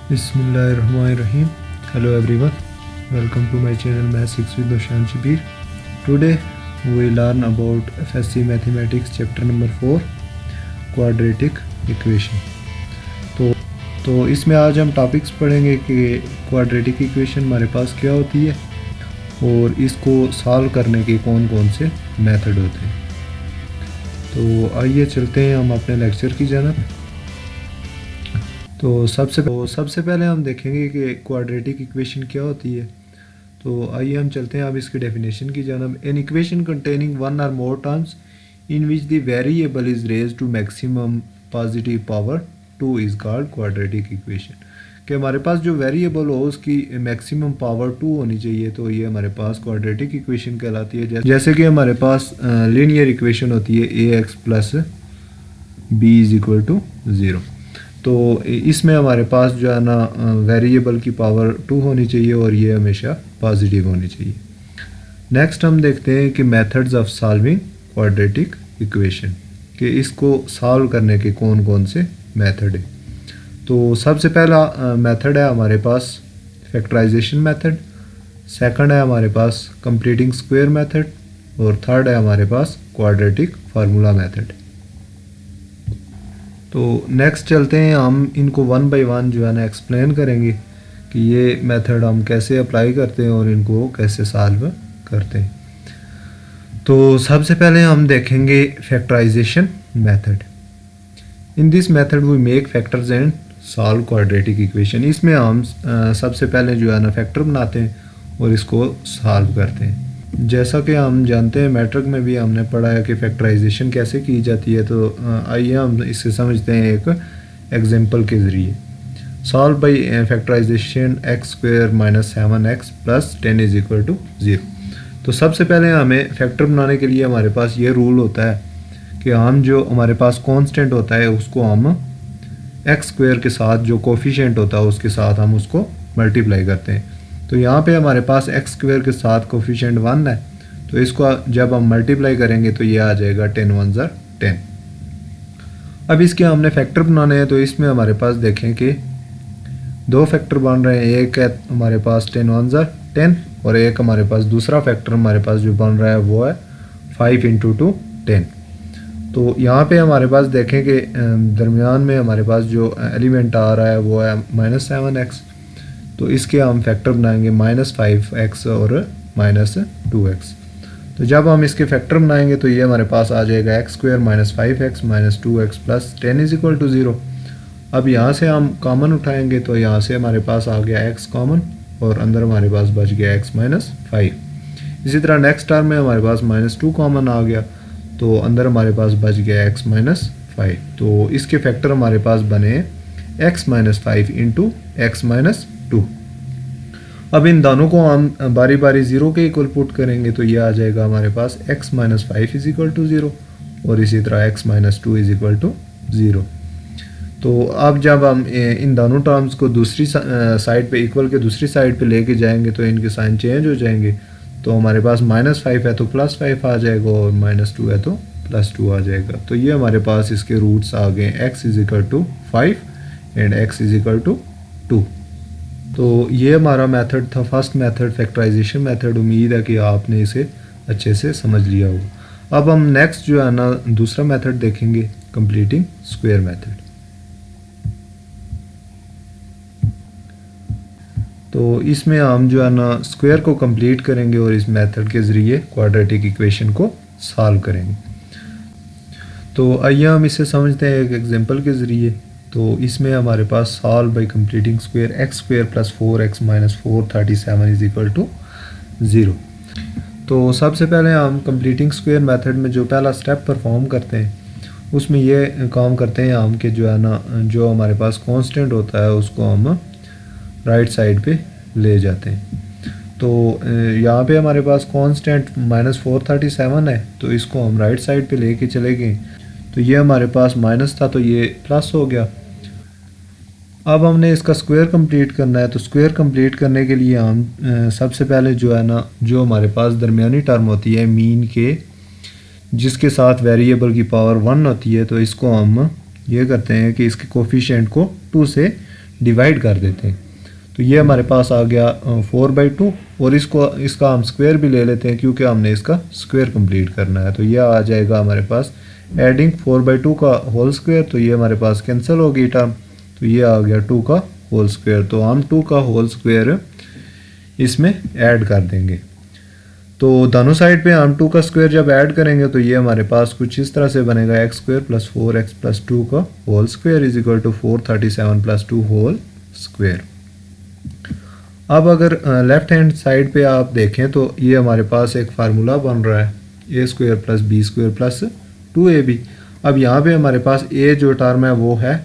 Bismillahirrahmanirrahim. Hello everyone. Welcome to my channel Math 6 with Doshan Shabir. Today we learn about FSC Mathematics chapter number 4 quadratic equation. तो इसमें आज हम topics पढ़ेंगे कि quadratic equation हमारे पास क्या होती है और इसको सॉल्व करने के कौन कौन से मेथड होते हैं। तो आइए चलते हैं हम अपने लेक्चर की जानब। तो सबसे पहले हम देखेंगे कि क्वाड्रेटिक इक्वेशन क्या होती है। तो आइए हम चलते हैं अब इसकी डेफिनेशन की जानब। An equation containing one or more terms in which the variable is raised to maximum positive power 2 is called quadratic equation. कि हमारे पास जो वेरिएबल हो उसकी मैक्सिमम पावर 2 होनी चाहिए, तो ये हमारे पास क्वाड्रेटिक इक्वेशन कहलाती है। जैसे कि हमारे पास लीनियर इक्वेशन होती है ax plus b is equal to 0। तो इसमें हमारे पास जो है ना वेरिएबल की पावर 2 होनी चाहिए और ये हमेशा पॉजिटिव होनी चाहिए। नेक्स्ट हम देखते हैं कि methods of solving quadratic equation, कि इसको सॉल्व करने के कौन कौन से मेथड है। तो सबसे पहला मेथड है हमारे पास फैक्टराइजेशन मेथड, सेकंड है हमारे पास कंप्लीटिंग स्क्वायर मेथड और थर्ड है हमारे पास क्वाड्रेटिक फार्मूला मेथड। तो नेक्स्ट चलते हैं, हम इनको वन बाय वन जो है ना एक्सप्लेन करेंगे कि ये मेथड हम कैसे अप्लाई करते हैं और इनको कैसे सॉल्व करते हैं। तो सबसे पहले हम देखेंगे factorization method. In this method we make factors and solve quadratic equation. इसमें हम सबसे पहले जो है ना फैक्टर बनाते हैं और इसको सॉल्व करते हैं। जैसा कि हम जानते हैं मैट्रिक में भी हमने पढ़ा है कि फैक्टराइजेशन कैसे की जाती है। तो आइए हम इसे समझते हैं एक एग्जांपल के ज़रिए। Solve by factorization x square minus 7x plus 10 is equal to 0। तो सबसे पहले हमें फैक्टर बनाने के लिए हमारे पास ये रूल होता है कि हम जो हमारे पास कांस्टेंट होता है उसको हम एक्स स्क्वायर के साथ जो कोफिशिएंट होता है उसके साथ हम उसको मल्टीप्लाई करते हैं। तो यहाँ पे हमारे पास एक्स स्क्वायर के साथ कोफिशिएंट 1 है, तो इसको जब हम मल्टीप्लाई करेंगे तो ये आ जाएगा 10 1 ज़ा 10। अब इसके हमने फैक्टर बनाने हैं, तो इसमें हमारे पास देखें कि दो फैक्टर बन रहे हैं। एक है हमारे पास 10 1 ज़ा 10 और एक हमारे पास दूसरा फैक्टर हमारे पास जो बन रहा है वो है 5 × 2 10। तो यहाँ पे हमारे पास देखें कि दरमियान में हमारे पास जो एलिमेंट आ रहा है वो है -7x। तो इसके हम फैक्टर बनाएंगे -5x और -2x। तो जब हम इसके फैक्टर बनाएंगे तो ये हमारे पास आ जाएगा x square -5x -2x plus 10 is equal to 0। अब यहाँ से हम कॉमन उठाएंगे तो यहाँ से हमारे पास आ गया x कॉमन और अंदर हमारे पास बच गया x -5। इसी तरह नेक्स्ट टर्म में हमारे पास -2 कॉमन आ गया तो अंदर हमारे पास बच गया x -5। तो इसके फैक्टर हमारे पास बने x -5 × x -2। अब इन दोनों को हम बारी बारी 0 के इक्वल पुट करेंगे तो ये आ जाएगा हमारे पास x -5 इज इक्वल टू 0 और इसी तरह x -2 इज इक्वल टू 0। तो अब जब हम इन दोनों टर्म्स को दूसरी साइड पे इक्वल के दूसरी साइड पे लेके जाएंगे तो इनके साइन चेंज हो जाएंगे। तो हमारे पास -5 है तो +5 आ जाएगा और -2 है तो +2 आ जाएगा। तो ये हमारे पास इसके रूट्स आ गए x is equal to 5 and x is equal to 2। तो ये हमारा मेथड था, फर्स्ट मेथड फैक्टराइजेशन मेथड। उम्मीद है कि आपने इसे अच्छे से समझ लिया होगा। अब हम नेक्स्ट जो है ना दूसरा मेथड देखेंगे, कंप्लीटिंग स्क्वायर मेथड। तो इसमें हम जो है ना स्क्वायर को कंप्लीट करेंगे और इस मेथड के ज़रिए क्वाड्रेटिक इक्वेशन को सॉल्व करेंगे। तो आइए हम इसे समझते हैं एक एग्जांपल के ज़रिए। तो इसमें हमारे पास solve by completing square x square plus 4x - 437 is equal to 0। तो सबसे पहले हम कंप्लीटिंग स्क्वायर मेथड में जो पहला स्टेप परफॉर्म करते हैं उसमें ये काम करते हैं हम कि जो है ना जो हमारे पास कांस्टेंट होता है उसको हम राइट साइड पे ले जाते हैं। तो यहाँ पे हमारे पास कांस्टेंट -437 है, तो इसको हम राइट साइड पे लेके चले गए। तो ये हमारे पास माइनस था तो ये प्लस हो गया। अब हमने इसका स्क्वायर कंप्लीट करना है। तो स्क्वायर कंप्लीट करने के लिए हम सबसे पहले जो है ना जो हमारे पास दरमियानी टर्म होती है मीन के, जिसके साथ वेरिएबल की पावर 1 होती है, तो इसको हम ये करते हैं कि इसके कोफिशिएंट को 2 से डिवाइड कर देते हैं। तो ये हमारे पास आ गया 4/2 और इसका हम स्क्वायर भी ले लेते हैं क्योंकि हमने इसका स्क्वायर कंप्लीट करना है। तो ये आ जाएगा हमारे पास एडिंग 4/2 का होल स्क्वायर, तो ये हमारे पास कैंसिल होगी टर्म, तो ये आ गया 2 का होल स्क्वायर। तो हम 2 का होल स्क्वायर इसमें ऐड कर देंगे। तो दोनों साइड पे हम 2 का स्क्वायर जब ऐड करेंगे तो ये हमारे पास कुछ इस तरह से बनेगा x² + 4x + 2 का whole square is equal to 437 + 2 whole square. अब अगर लेफ्ट हैंड साइड पे आप देखें तो ये हमारे पास एक फार्मूला बन रहा है a² + b² + 2ab। अब यहाँ पे हमारे पास a जो टर्म है वो है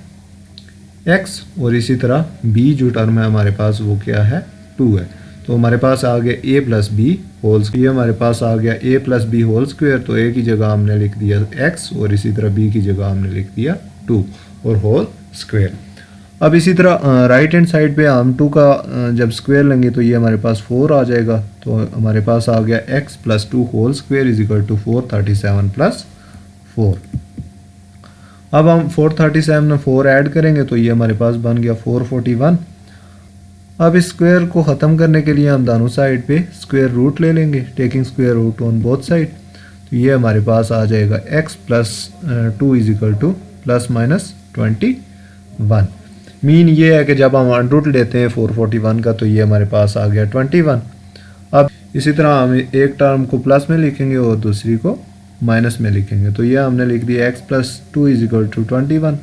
x और इसी तरह b जो टर्म है हमारे पास वो क्या है 2 है। तो हमारे पास आ गया a + b होल स्क्वायर, हमारे पास आ गया a + b होल स्क्वायर। तो a की जगह हमने लिख दिया x और इसी तरह b की जगह हमने लिख दिया 2 और होल स्क्वायर। अब इसी तरह राइट हैंड साइड पे हम 2 का जब स्क्वायर लेंगे तो ये हमारे पास 4 आ जाएगा। तो हमारे पास आ गया x + 2 whole square is equal to 437 + 4। अब हम 437 में 4 ऐड करेंगे तो ये हमारे पास बन गया 441। अब इस स्क्वायर को ख़त्म करने के लिए हम दोनों साइड पे स्क्वायर रूट ले लेंगे, taking square root on both side. तो ये हमारे पास आ जाएगा x + 2 is equal to ±21। Mean ये है कि जब हम अंडर रूट लेते हैं 441 का तो ये हमारे पास आ गया 21। अब इसी तरह हम एक टर्म को प्लस में लिखेंगे और दूसरी को माइनस में लिखेंगे। तो ये हमने लिख दिया x + 2 इज इक्वल टू 21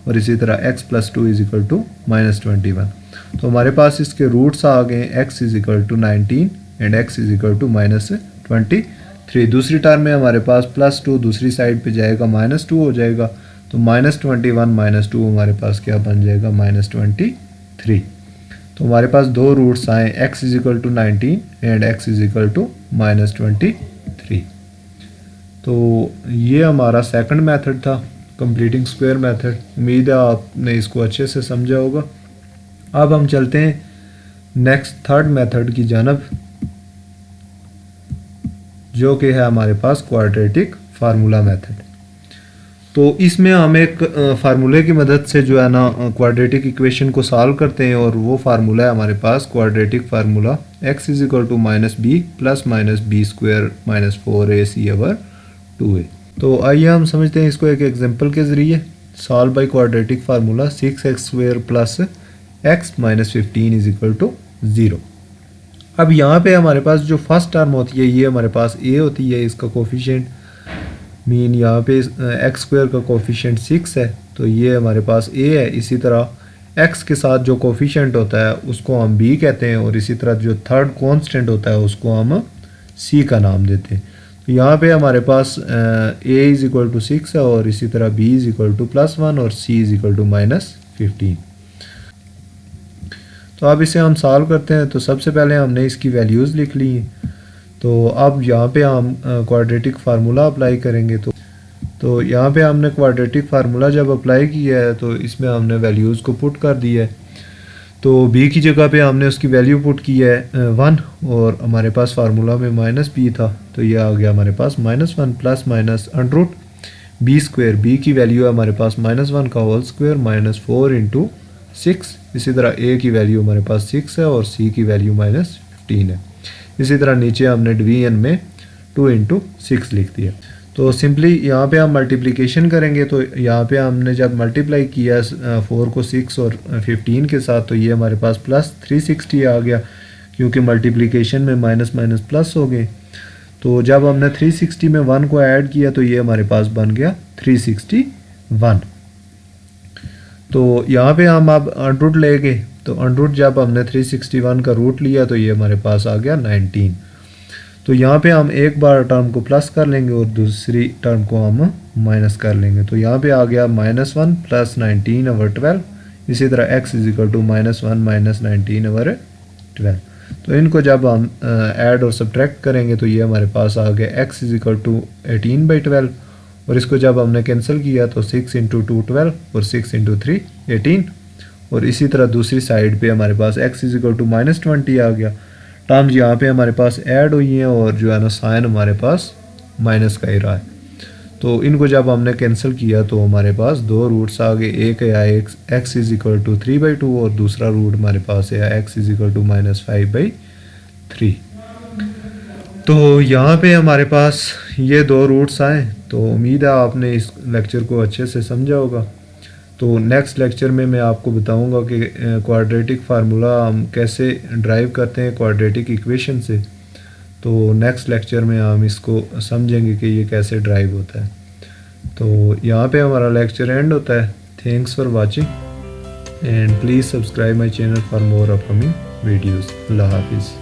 और इसी तरह x + 2 इज इक्वल टू -21। तो हमारे पास इसके रूट्स आ गए x is equal to 19 and x is equal to -23। दूसरी टर्म में हमारे पास +2 दूसरी साइड पे जाएगा -2 हो जाएगा। तो -21 -2 हमारे पास क्या बन जाएगा -23। तो हमारे पास दो रूट्स आए x is equal to 19 and x is equal to -23। तो ये हमारा सेकंड मेथड था कंप्लीटिंग स्क्वायर मेथड। उम्मीद है आपने इसको अच्छे से समझा होगा। अब हम चलते हैं नेक्स्ट थर्ड मेथड की जानब जो कि है हमारे पास क्वाड्रेटिक फार्मूला मेथड। तो इसमें हम एक फार्मूले की मदद से जो है ना क्वाड्रेटिक इक्वेशन को सॉल्व करते हैं और वो फार्मूला है हमारे पास quadratic formula x is equal to -b + b² - 4ac/2a। तो आइए हम समझते हैं इसको एक एग्जांपल के ज़रिए। Solve by quadratic formula 6x² + x - 15 is equal to 0। अब यहाँ पे हमारे पास जो फर्स्ट टर्म होती है ये हमारे पास a होती है, इसका कोफिशिएंट मीन यहाँ पे x² का कोफिशिएंट 6 है तो ये हमारे पास a है। इसी तरह x के साथ जो कोफिशिएंट होता है उसको हम b कहते हैं और इसी तरह जो थर्ड कांस्टेंट होता है उसको हम c का नाम देते हैं। तो यहाँ पे हमारे पास a इज इक्वल टू 6 है और इसी तरह b इज इक्वल टू +1 और c इज इक्वल टू -15। तो अब इसे हम सॉल्व करते हैं। तो सबसे पहले हमने इसकी वैल्यूज़ लिख ली हैं। तो अब यहाँ पे हम क्वाड्रेटिक फार्मूला अप्लाई करेंगे। तो यहाँ पे हमने क्वाड्रेटिक फार्मूला जब अप्लाई किया है तो इसमें हमने वैल्यूज़ को पुट कर दिया है। तो b की जगह पे हमने उसकी वैल्यू पुट की है 1 और हमारे पास फार्मूला में -b था तो ये आ गया हमारे पास -1 plus minus under b²। b की वैल्यू है हमारे पास -1 का होल स्क्वायर -4 × 6। इसी तरह a की वैल्यू हमारे पास 6 है और c की वैल्यू -15 है। इसी तरह नीचे हमने डिवीजन में 2 × 6 लिख दिया। तो सिंपली यहाँ पे हम मल्टीप्लिकेशन करेंगे। तो यहाँ पे हमने जब मल्टीप्लाई किया 4 को 6 और 15 के साथ तो ये हमारे पास +360 आ गया क्योंकि मल्टीप्लिकेशन में माइनस माइनस प्लस हो गए। तो जब हमने 360 में 1 को ऐड किया तो ये हमारे पास बन गया 361। तो यहाँ पे हम अब अंडर ले गए। तो अंडर जब हमने 361 का रूट लिया तो ये हमारे पास आ गया 19। तो यहाँ पे हम एक बार टर्म को प्लस कर लेंगे और दूसरी टर्म को हम माइनस कर लेंगे। तो यहाँ पे आ गया -1 + 19/12। इसी तरह x इज इक्वल टू -1 - 19/12। तो इनको जब हम ऐड और सब्ट्रैक्ट करेंगे तो ये हमारे पास आ गया x इज इक्वल टू 18/12 और इसको जब हमने कैंसिल किया तो 6 × 2 12 और 6 × 3 18। और इसी तरह दूसरी साइड पे हमारे पास x इज इक्वल टू -20 आ गया। टर्म्स यहाँ पे हमारे पास ऐड हुई हैं और जो है ना साइन हमारे पास माइनस का ही रहा है। तो इनको जब हमने कैंसिल किया तो हमारे पास दो रूट्स आ गए, एक आया एक्स इज इक्वल टू 3/2 और दूसरा रूट हमारे पास आया एक्स इज इक्वल टू -5/3। तो यहाँ पे हमारे पास ये दो रूट्स आए। तो उम्मीद है आपने इस लेक्चर को अच्छे से समझा होगा। तो नेक्स्ट लेक्चर में मैं आपको बताऊंगा कि क्वाड्रेटिक फार्मूला हम कैसे ड्राइव करते हैं क्वाड्रेटिक इक्वेशन से। तो नेक्स्ट लेक्चर में हम इसको समझेंगे कि ये कैसे ड्राइव होता है। तो यहाँ पे हमारा लेक्चर एंड होता है। Thanks for watching and please subscribe my channel for more upcoming videos. अल्लाह हाफिज़।